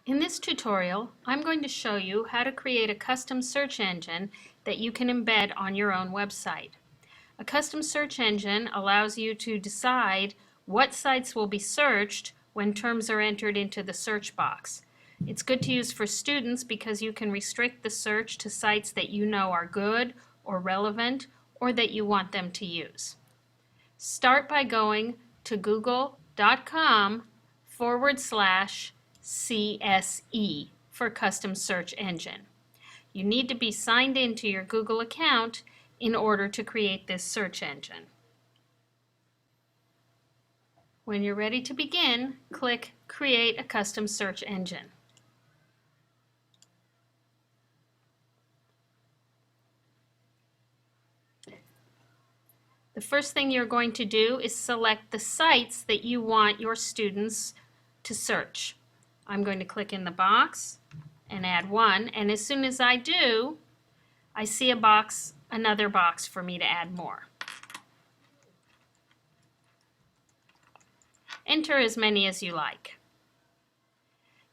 In this tutorial, I'm going to show you how to create a custom search engine that you can embed on your own website. A custom search engine allows you to decide what sites will be searched when terms are entered into the search box. It's good to use for students because you can restrict the search to sites that you know are good or relevant or that you want them to use. Start by going to google.com/CSE for custom search engine. You need to be signed into your Google account in order to create this search engine. When you're ready to begin, click Create a Custom Search Engine. The first thing you're going to do is select the sites that you want your students to search. I'm going to click in the box and add one, and as soon as I do, I see another box for me to add more. Enter as many as you like.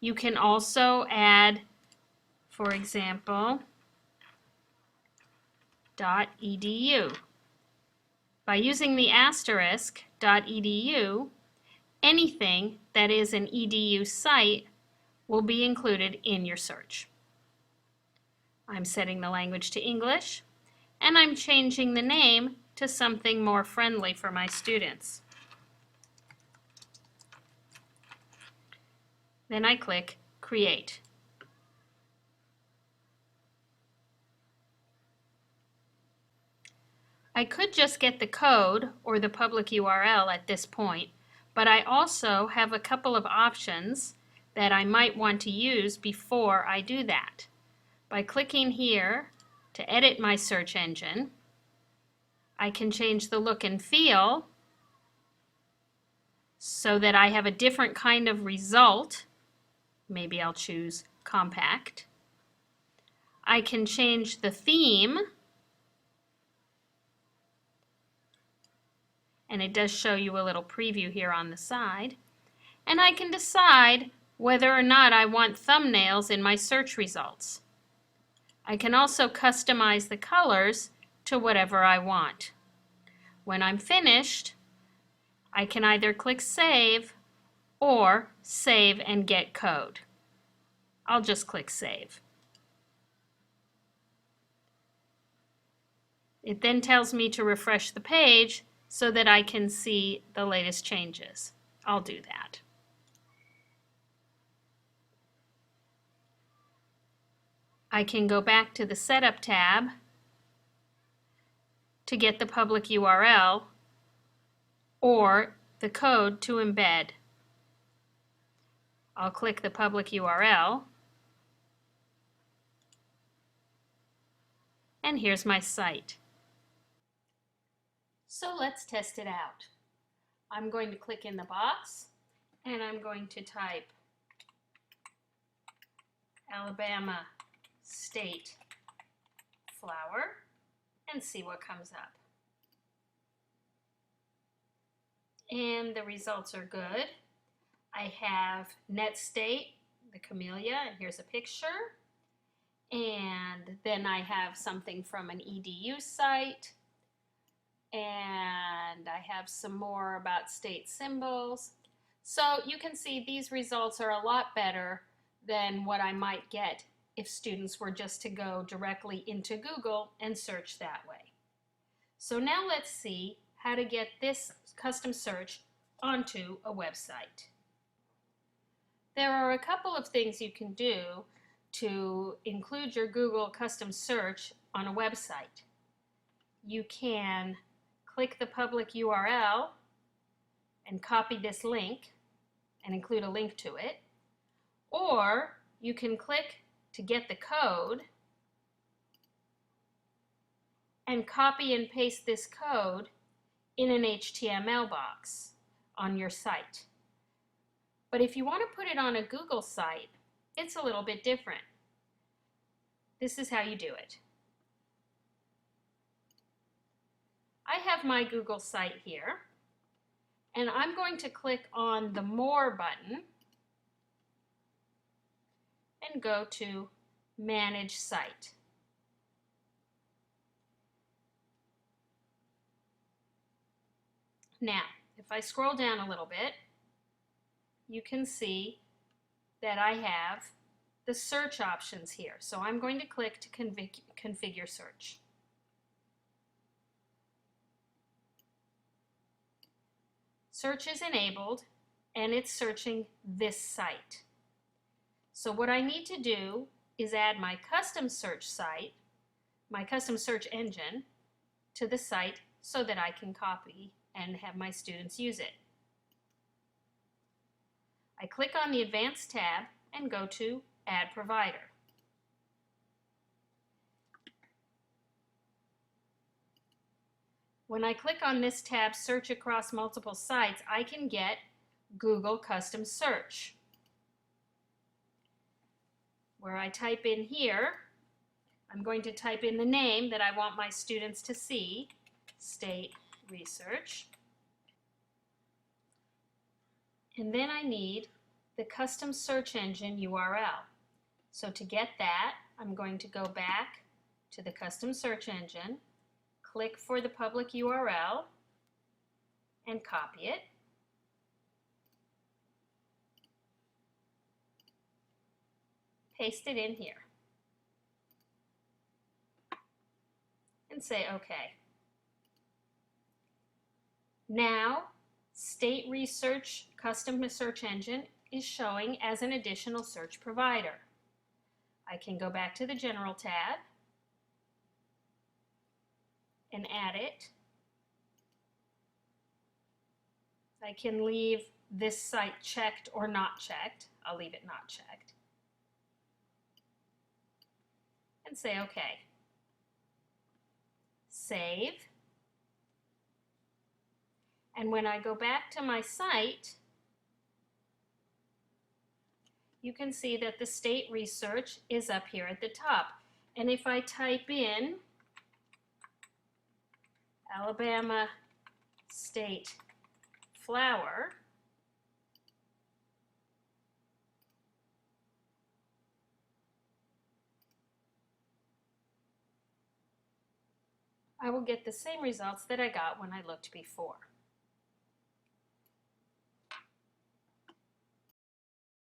You can also add, for example, .edu. By using the asterisk .edu, anything that is an edu site will be included in your search. I'm setting the language to English, and I'm changing the name to something more friendly for my students. Then I click Create. I could just get the code or the public URL at this point, but I also have a couple of options that I might want to use before I do that. By clicking here to edit my search engine, I can change the look and feel so that I have a different kind of result. Maybe I'll choose compact. I can change the theme, and it does show you a little preview here on the side. And I can decide whether or not I want thumbnails in my search results. I can also customize the colors to whatever I want. When I'm finished, I can either click Save or Save and Get Code. I'll just click Save. It then tells me to refresh the page so that I can see the latest changes. I'll do that. I can go back to the Setup tab to get the public URL or the code to embed. I'll click the public URL, and here's my site. So let's test it out. I'm going to click in the box, and I'm going to type Alabama State flower and see what comes up. And the results are good. I have Net State, the camellia, and here's a picture. And then I have something from an edu site. And I have some more about state symbols. So you can see these results are a lot better than what I might get if students were just to go directly into Google and search that way. So now let's see how to get this custom search onto a website. There are a couple of things you can do to include your Google custom search on a website. You can click the public URL and copy this link and include a link to it, or you can click to get the code and copy and paste this code in an HTML box on your site. But if you want to put it on a Google site, it's a little bit different. This is how you do it. I have my Google site here, and I'm going to click on the More button, and go to Manage Site. Now, if I scroll down a little bit, you can see that I have the search options here. So I'm going to click to configure search. Search is enabled and it's searching this site. So what I need to do is add my custom search site, my custom search engine, to the site so that I can copy and have my students use it. I click on the Advanced tab and go to Add Provider. When I click on this tab, Search Across Multiple Sites, I can get Google Custom Search, where I type in here, I'm going to type in the name that I want my students to see, State Research, and then I need the custom search engine URL. So to get that, I'm going to go back to the custom search engine, click for the public URL, and copy it. Paste it in here. And say OK. Now, State Research Custom Search Engine is showing as an additional search provider. I can go back to the General tab and add it. I can leave this site checked or not checked. I'll leave it not checked. And say OK. Save. And when I go back to my site, you can see that the state research is up here at the top. And if I type in Alabama State Flower, I will get the same results that I got when I looked before.